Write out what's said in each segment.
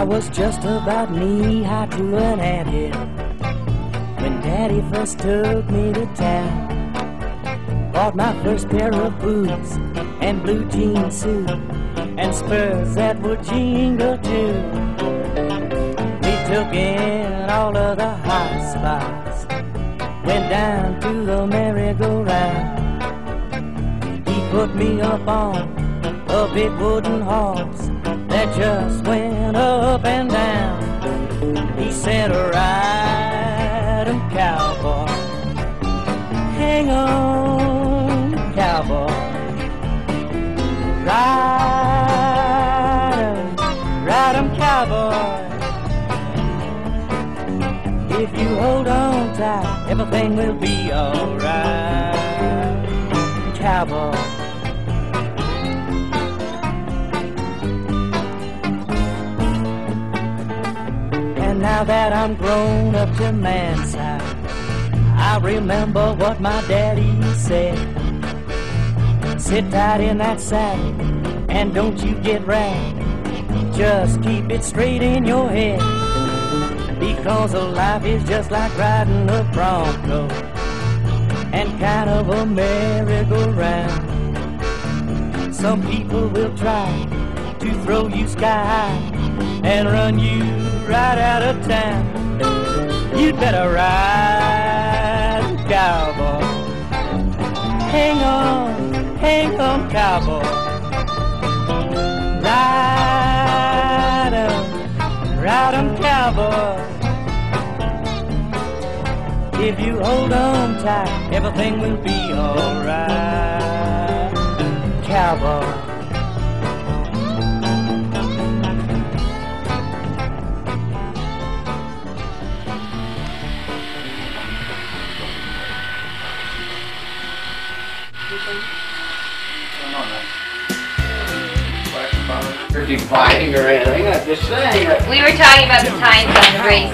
was just about knee-high to an anthill when Daddy first took me to town. Bought my first pair of boots and blue jean suit and spurs that would jingle too. We took in all of the hot spots, went down to the merry-go-round. He put me up on a big wooden horse that just went up and down. He said, ride 'em, cowboy, hang on, cowboy, ride 'em, cowboy. If you hold on tight, everything will be alright, cowboy. And now that I'm grown up to man's size, I remember what my daddy said. Sit tight in that saddle and don't you get ragged. Just keep it straight in your head, because a life is just like riding a bronco and kind of a merry-go-round. Some people will try to throw you sky high and run you right out of town. You'd better ride, cowboy, hang on, cowboy, ride 'em, cowboy. If you hold on tight, everything will be alright, cowboy. Fighting or anything, I'm just saying. We were talking about the times on the race.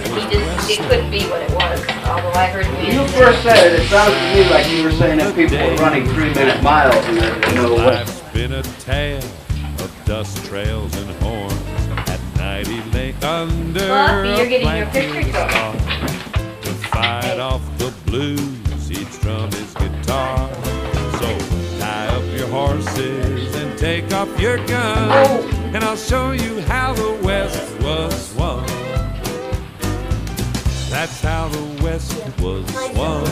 It couldn't be what it was, although I heard When you first said it, it sounded to me like you were saying that people were running 3-minute miles and you know what. Life's been a tale of dust trails and horns. At night he lay under Fluffy, you're getting your picture took. To fight off the blues, he'd strum his guitar. So tie up your horses and take off your guns, and I'll show you how the West was won. That's how the West was won.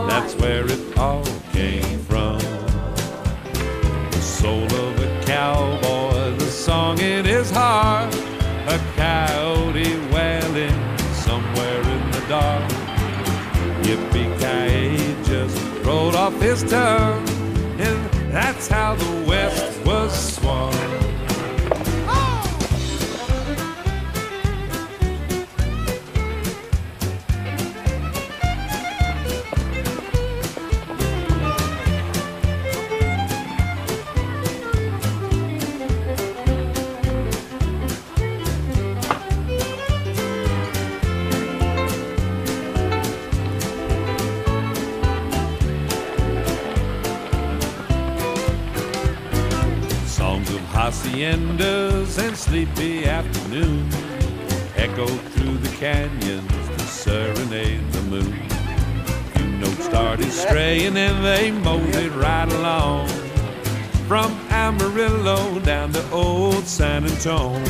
That's where it all came from. The soul of a cowboy, the song in his heart, a coyote wailing somewhere in the dark. Yippee-ki-yay just rolled off his tongue, and that's how the West was swung. Haciendas and sleepy afternoons echo through the canyons to serenade the moon. Few notes started straying and they mowed it right along, from Amarillo down to old San Antone.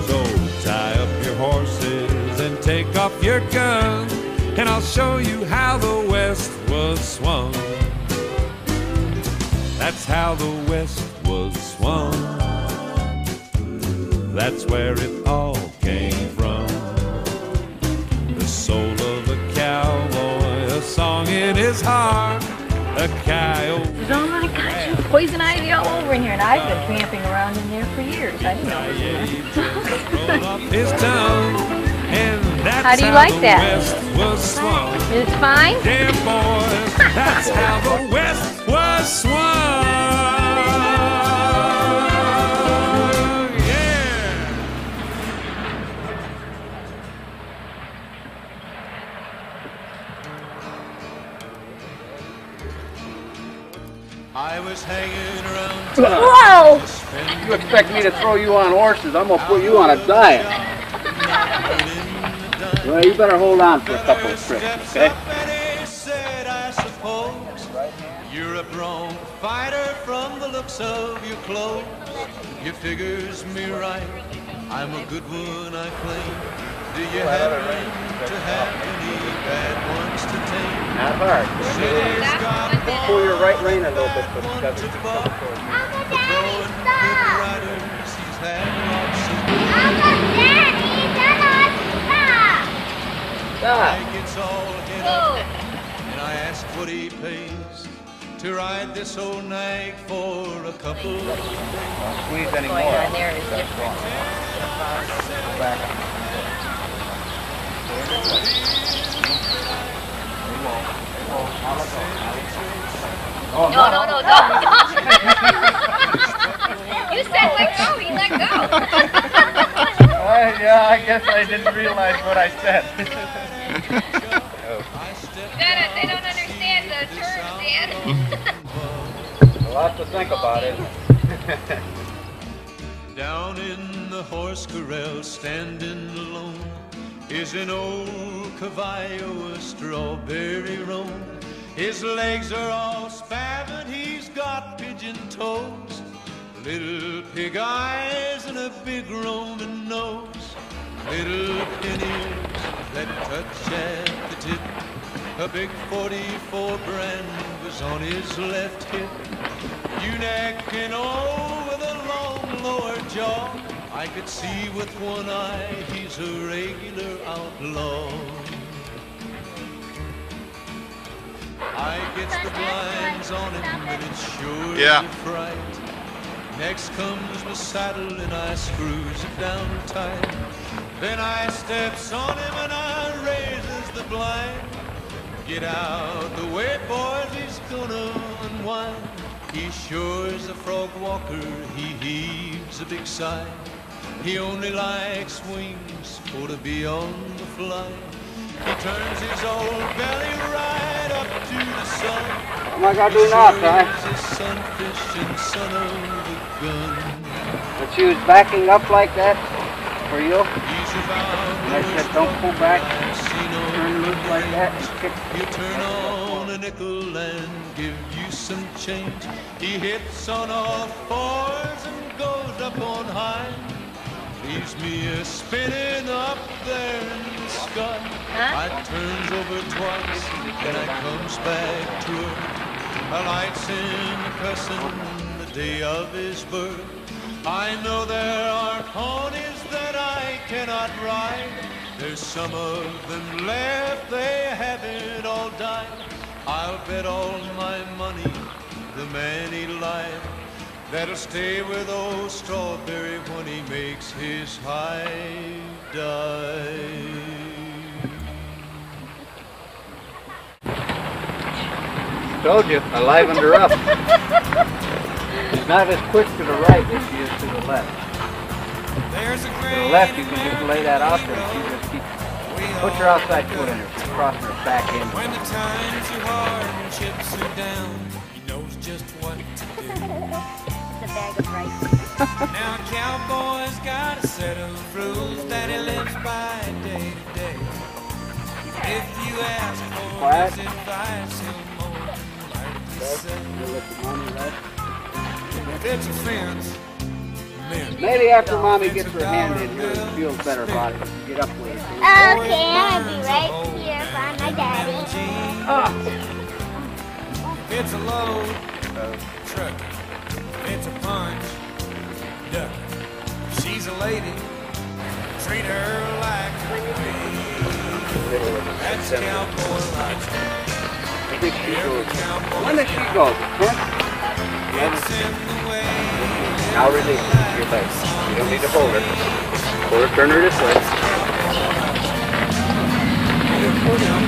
So tie up your horses and take off your guns, and I'll show you how the West was swung. That's how the West was swung. That's where it all came from. The soul of a cowboy, a song in his heart, a coyote. Oh my gosh, you poison ivy all over in here, and I've been camping around in there for years. I didn't know it was His tongue, and that's how do you like the that? West was swung. It's fine? Yeah, boys, that's how the West was swung. I was hanging around Whoa! You expect me to throw you on horses? I'm gonna put you on a diet. Well, you better hold on for a couple of trips, okay? You're a bronc fighter from the looks of your clothes. Your figures me right. I'm a good one, I claim. Do you happen to have any bad ones to tame? Not hard. Pull your right rein a little bit, but Uncle Daddy, stop! He's had lots of Uncle Daddy, stop! stop. I gets all hit up, and I ask what he pays to ride this old nag for a couple of days. Don't squeeze Going anymore. on there is different. Go back. Oh, No. You said let go, he let go. Yeah, I guess I didn't realize what I said. They don't understand the terms, Dan. We'll have to think about it. Down in the horse corral, standing alone, is an old caballo, a strawberry roan. His legs are all spavined, he's got pigeon toes, little pig eyes and a big Roman nose, little pennies that touch at the tip. A big 44 brand was on his left hip. Eunuch and old with a long lower jaw. I could see with one eye he's a regular outlaw. I gets the blinds on him and it's sure a fright. Next comes my saddle and I screws it down tight. Then I steps on him and I raises the blind. Get out the way, boys, he's gonna unwind. He sure is a frog walker, he heaves a big sigh. He only likes wings for to be on the fly. He turns his old belly right up to the sun. What am I gonna do now, Ty? He's a sunfish and son of a gun. But she was backing up like that for you? He's about And I said, don't pull back. Turn Turn loose like that. Kick. You turn on a nickel and give you some change. He hits on all fours and goes up on high. Leaves me a spinning up there in the sky. I turns over twice and I comes back to her. A light's in the cussin' the day of his birth. I know there are ponies that I cannot ride. There's some of them left, they haven't all died. I'll bet all my money, the man he lied, that'll stay with old Strawberry when he makes his high dive. Told you, I livened her up. She's not as quick to the right as she is to the left. To the left, you can just lay that out there and she just keeps. Put your outside foot in her, crossing her back end. When the times are hard and chips are down, he knows just what to do. The bag of rice. Now a cowboy's got a set of rules that he lives by day to day. If you ask for his advice, he'll more than likely say, if it's a fence, Maybe after Mommy gets her hand in here and feels better about it, get up with it. Okay, I'll be right here by my daddy. it's a load, truck. It's a punch, duck. She's a lady, treat her like a queen. That's cowboy life. I think she goes. When does she go? 10th? It's in the way. Now release your leg. You don't need to hold her. Pull her, turn her this way.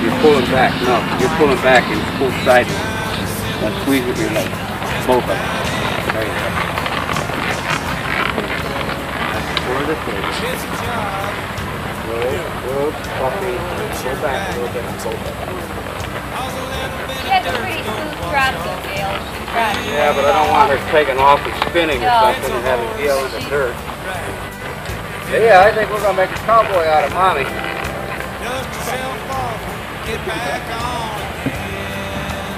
You're pulling back. No, you're pulling back and it's pulled sideways. Now squeeze with your leg. Both of them. There you go. Pull her this way. Go, puppy. Go back a little bit and pull back. She has a pretty smooth throttle, Dale. Yeah, but I don't want her taking off and spinning or something and having heel in the dirt. Yeah, I think we're going to make a cowboy out of Mommy. Dust yourself off, get back on again.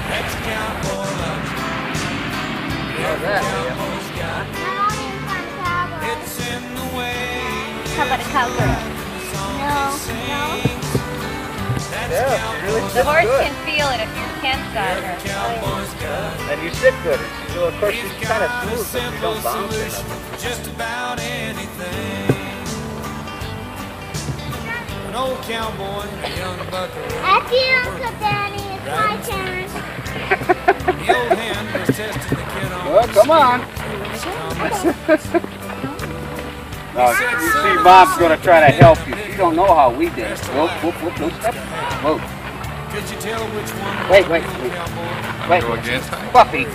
That's cowboy love. How's that, Cowboy's got it's in the way. How about a cowgirl? No. Yeah, she really The sits horse good. can feel it if you're tense on her. And you sit good. So of course she's kind of smooth, but you don't bounce or nothing. Just about anything. An old cowboy and a young buckaroo. After you, Uncle Danny, it's my turn. The old hand was testing the kid on. Well, come on. Now, you see, Mom's going to try to help you. She don't know how we did it. Whoop, whoop, whoop, don't step. Whoa. Could you tell which one was Wait. the real cowboy? Wait. Go again? Buffy. You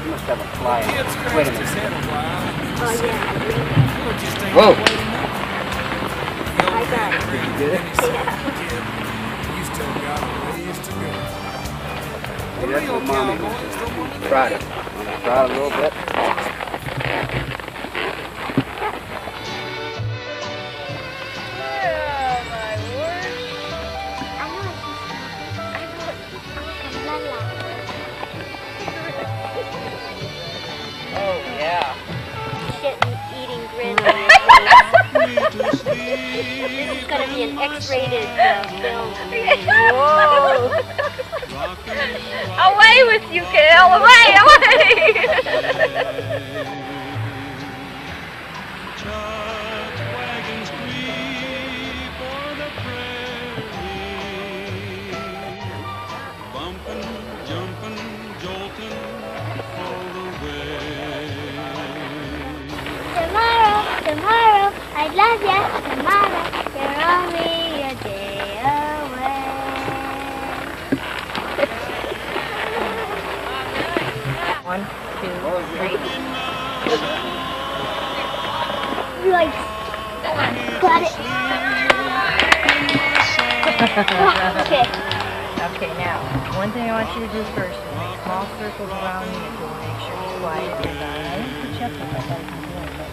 must have a fly. Kid Wait a scratched his minute. head a while. Oh, yeah. Well, just ain't Whoa. no way to know. The old I got man it. grinned Did and it? he said, "Kid, you still got a ways to go." The See, that's real what Mommy cowboy is the one that tried it. Want to try it a little bit? Oh, yeah. Eating grizzly. This is going to be an X-rated film. Whoa. Away with you, Gil! Away! Chuck wagons creep o'er the prairie, bumping, jumping, jolting all the way. Tomorrow, I love ya. Tomorrow, you're only a day away. One, two, three. Like, got it. Okay. Okay, now, one thing I want you to do first is make small circles around me and we'll make sure he's quiet. Because I didn't put you up if I thought you were doing it.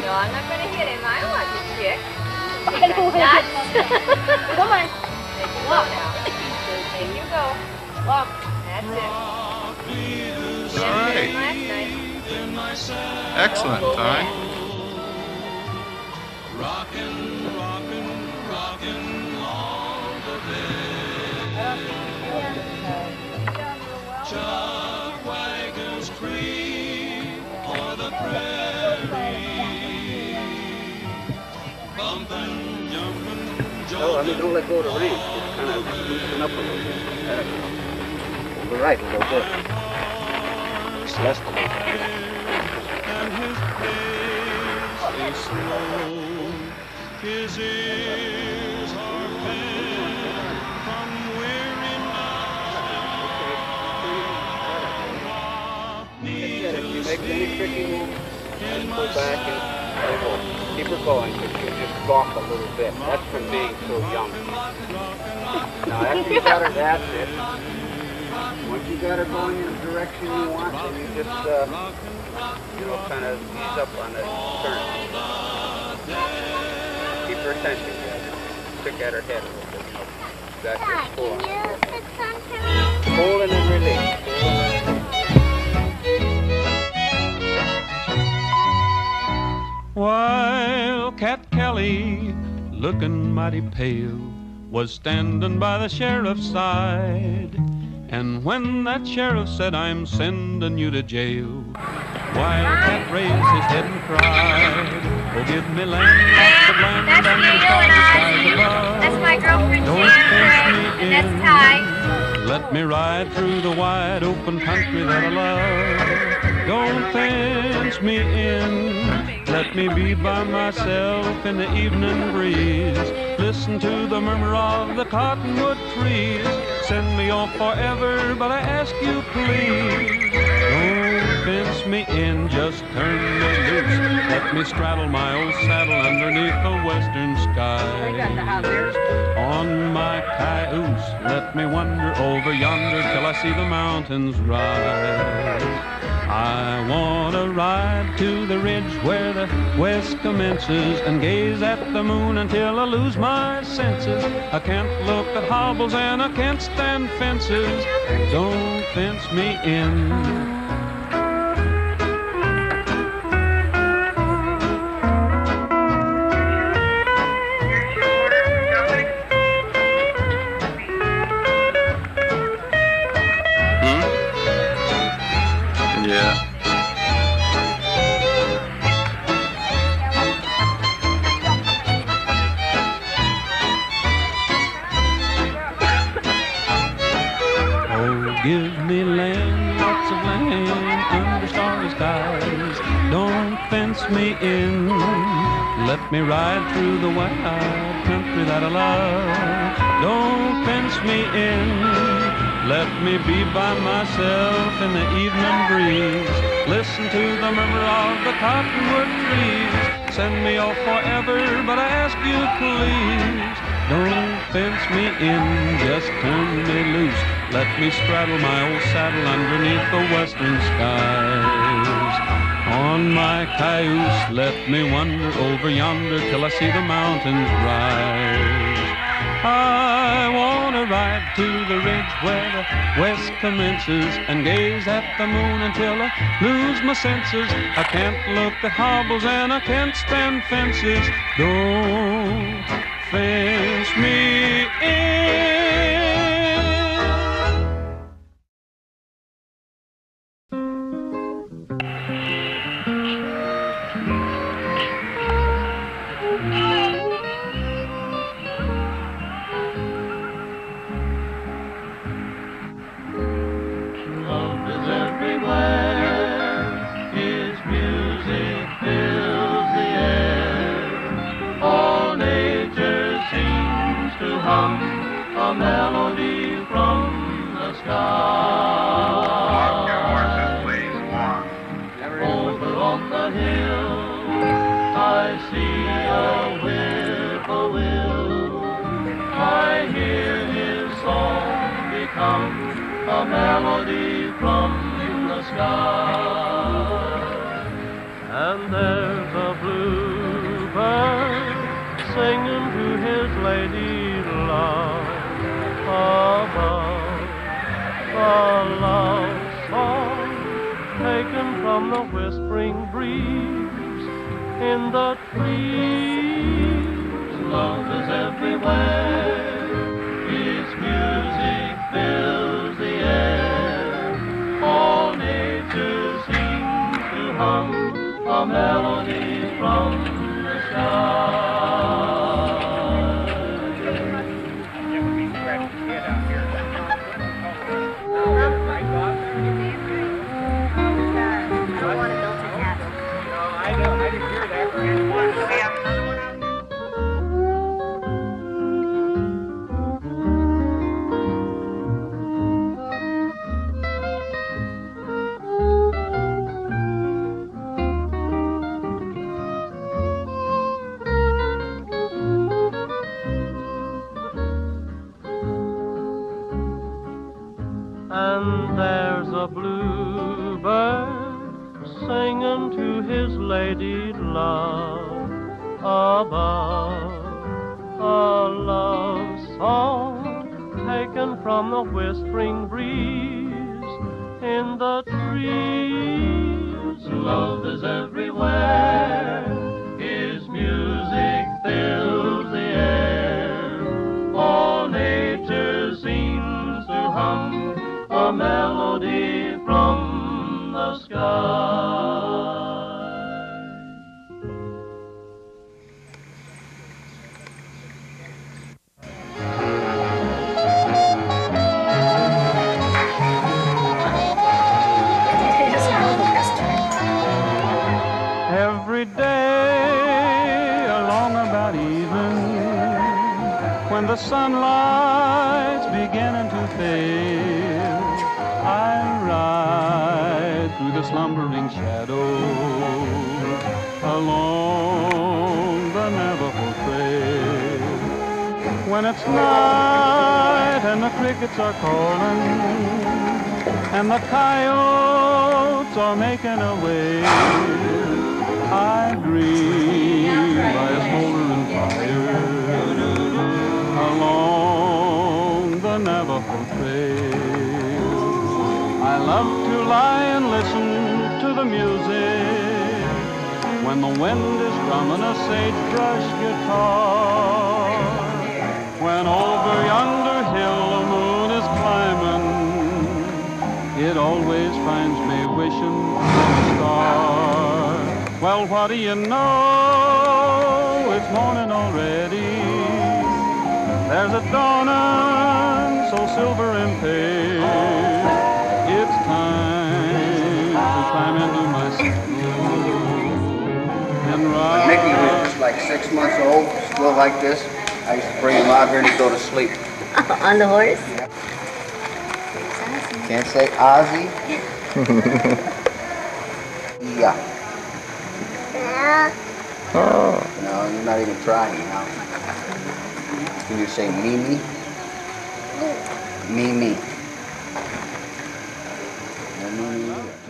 No, I'm not going to hit him. I want to kick. I don't want Nuts. Come on. There you go now. There you go. Walk. That's it. All right. Last night. Excellent, Ty. Rockin', rockin', rockin' all the day. Chuck wagons creep o'er the prairie, bumpin', jumpin', No, I mean, don't let go of the reins. Just kind of loosen up a little bit. Over right a little bit. Less than that. and his pace is slow. His ears are bent from weary If you make any tricky move, just pull back and keep her going, because she'll just gawk a little bit. That's from being so young. Now, after you got her, that's it. Once you got her going in the direction you want, then you just, kind of ease up on the turn. Keep her attention, guys. Pick at her head a little bit. Got your pull on her. Pull and then release. While Cat Kelly, looking mighty pale, was standing by the sheriff's side. And when that sheriff said, "I'm sending you to jail," Wildcat raised his head and cried, "Oh, give me land like the land That's and the Neil and starry skies Ozzy. above. That's my girlfriend Don't Sharon, fence me and that's in. Ty. Let me ride through the wide open country that I love. Don't fence me in. Let Let me be by myself in the evening breeze. Listen to the murmur of the cottonwood trees. Send me off forever, but I ask you please, don't fence me in, just turn me loose. Let me straddle my old saddle underneath the western skies. On my cayuse, let me wander over yonder till I see the mountains rise. I want to ride to the ridge where the west commences and gaze at the moon until I lose my senses. I can't look at hobbles and I can't stand fences. Don't fence me in. Give me land, lots of land, under starry skies. Don't fence me in. Let me ride through the wild country that I love. Don't fence me in. Let me be by myself in the evening breeze. Listen to the murmur of the cottonwood trees. Send me off forever, but I ask you please, don't fence me in, just turn me loose. Let me straddle my old saddle underneath the western skies. On my cayuse, let me wander over yonder till I see the mountains rise. I want to ride to the ridge where the west commences and gaze at the moon until I lose my senses. I can't look at hobbles and I can't stand fences. Don't fence me in. A melody from the sky. Over on the hill, I see a whippoorwill. I hear his song become a melody from the sky. And there's a bluebird singing to his lady love. Above, a love song taken from the whispering breeze in the trees. Love is everywhere, its music fills the air. All nature seems to hum a melody from the sky. And there's a bluebird singing to his lady love above, a love song taken from the whispering breeze in the trees. Love is everywhere, his music fills the air. All nature seems to hum a melody from the sky. Every that evening when the sunlight's beginning to fade, I ride through the slumbering shadows along the Navajo Trail. When it's night and the crickets are calling and the coyotes are making a way, I dream by a smoldering fire along the Navajo Trail. I love to lie and listen to the music when the wind is strumming a sagebrush guitar. When over yonder hill the moon is climbing, it always finds me wishing on a star. Well, what do you know? It's morning already. There's a dawning so silver and pale. It's time to climb into my saddle and ride. When Mickey was just like 6 months old, still like this, I used to bring him out here and he'd go to sleep. On the horse? Yeah. Can't say Ozzy. Yeah. Oh. No, you're not even trying now. Can you say Mimi? Mimi.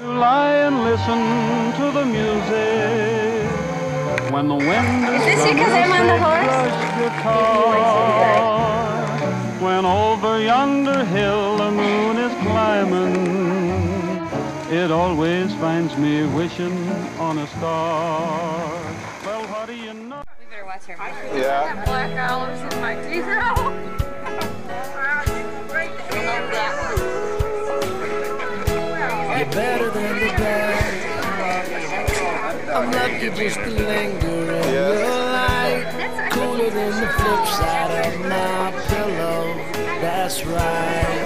To lie and listen to the music when the wind is this because I'm on the horse? guitar. When over yonder hill the moon is climbing, it always finds me wishing on a star. Well, what do you know? We better watch her. Yeah. That black olives in my zero. You're better than the best. I'm lucky just to linger in your light. Cooler than the flip side of my pillow. That's right.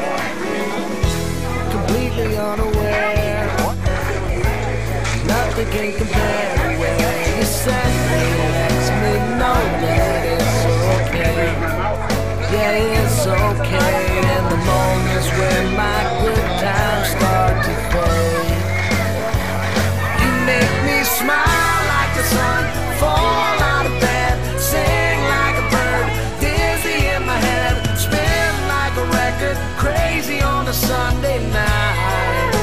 Completely unaware. Nothing can compare to where you send me. Lets me know that it's okay. Yeah, it's okay. In the moments when my good times start to fade, you make me smile like the sun, fall out of bed, sing like a bird, dizzy in my head, spin like a record, crazy on a Sunday night.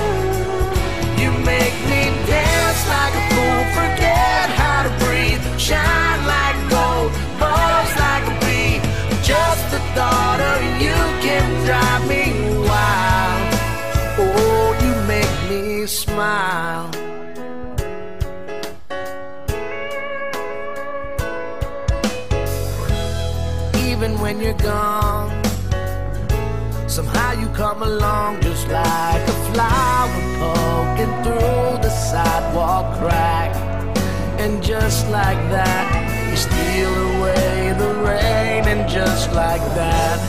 You make me dance like a fool, forget how to breathe, shine like gold, buzz like a bee. Just the thought of you can drive me wild. Oh, you make me smile. Even when you're gone, somehow you come along just like a flower poking through the sidewalk crack. And just like that, you steal away the rain. And just like that,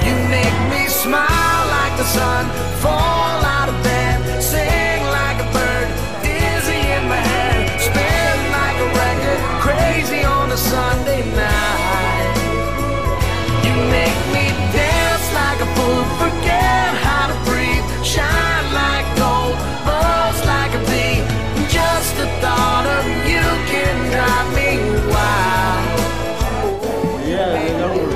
you make me smile like the sun, fall out of bed, sing like a bird, dizzy in my head, spin like a record, crazy on a Sunday night. You make me dance like a fool, forget how to breathe, shine like gold, buzz like a bee. Just the thought of you can drive me wild. Yeah, they know we're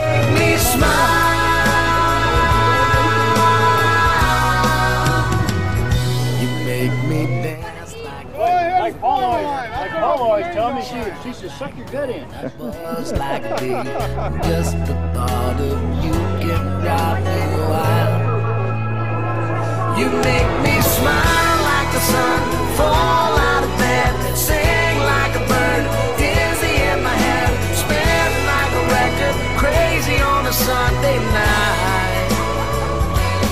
Make me smile. You make me dance like Paul always tell me she should suck your gut in. buzz like a bee. Just the thought of you can drive me wild. You make me smile like the sun, fall out of bed, sing like a bird, dizzy in my head, spin like a record, crazy on a Sunday night.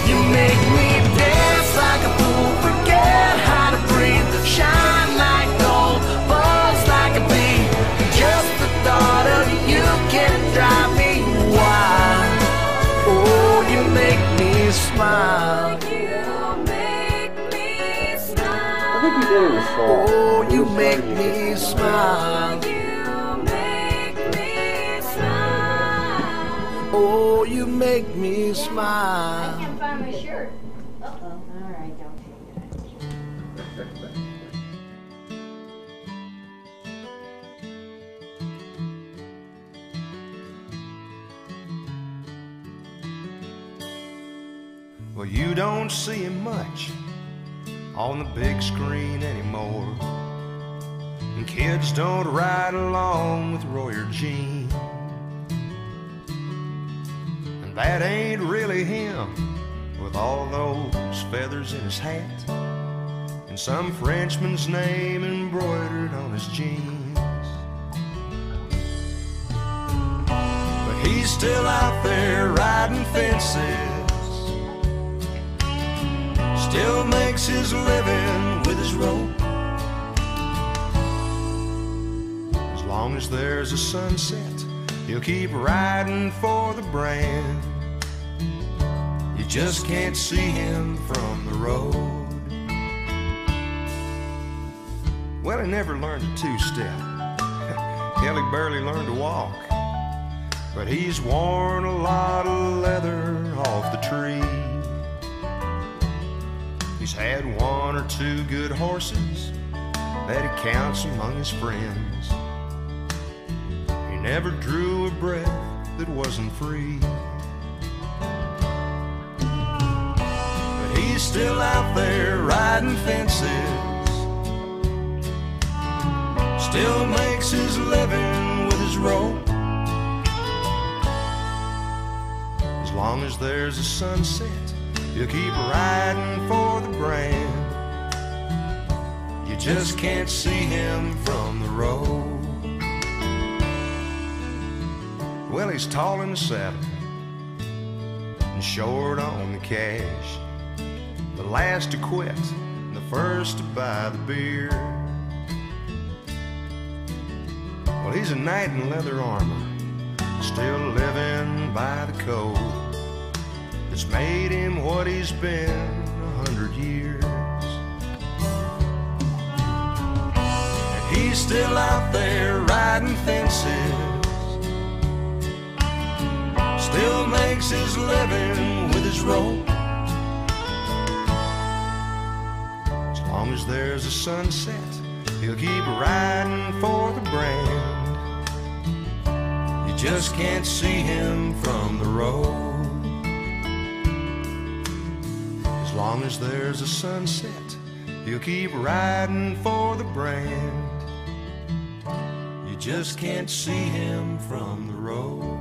You make me dance like a fool, forget how to breathe, shine like gold, buzz like a bee. Just the thought of you can you make me smile. I can't find my shirt. Uh-oh. All right, don't take it. Well, you don't see him much on the big screen anymore, and kids don't ride along with Roy or Gene, and that ain't really him with all those feathers in his hat and some Frenchman's name embroidered on his jeans. But he's still out there riding fences, still makes his living with his rope. As long as there's a sunset, he'll keep riding for the brand. You just can't see him from the road. Well, he never learned a two-step. Hell, he barely learned to walk. But he's worn a lot of leather off the tree. He's had one or two good horses that he counts among his friends. He never drew a breath that wasn't free. But he's still out there riding fences, still makes his living with his rope. As long as there's a sunset, he'll keep riding for the brand. You just can't see him from the road. Well, he's tall in the saddle and short on the cash, the last to quit and the first to buy the beer. Well, he's a knight in leather armor, still living by the code that's made him what he's been 100 years. And he's still out there riding fences, still makes his living with his rope. As long as there's a sunset, he'll keep riding for the brand. You just can't see him from the road. As long as there's a sunset, he'll keep riding for the brand. You just can't see him from the road.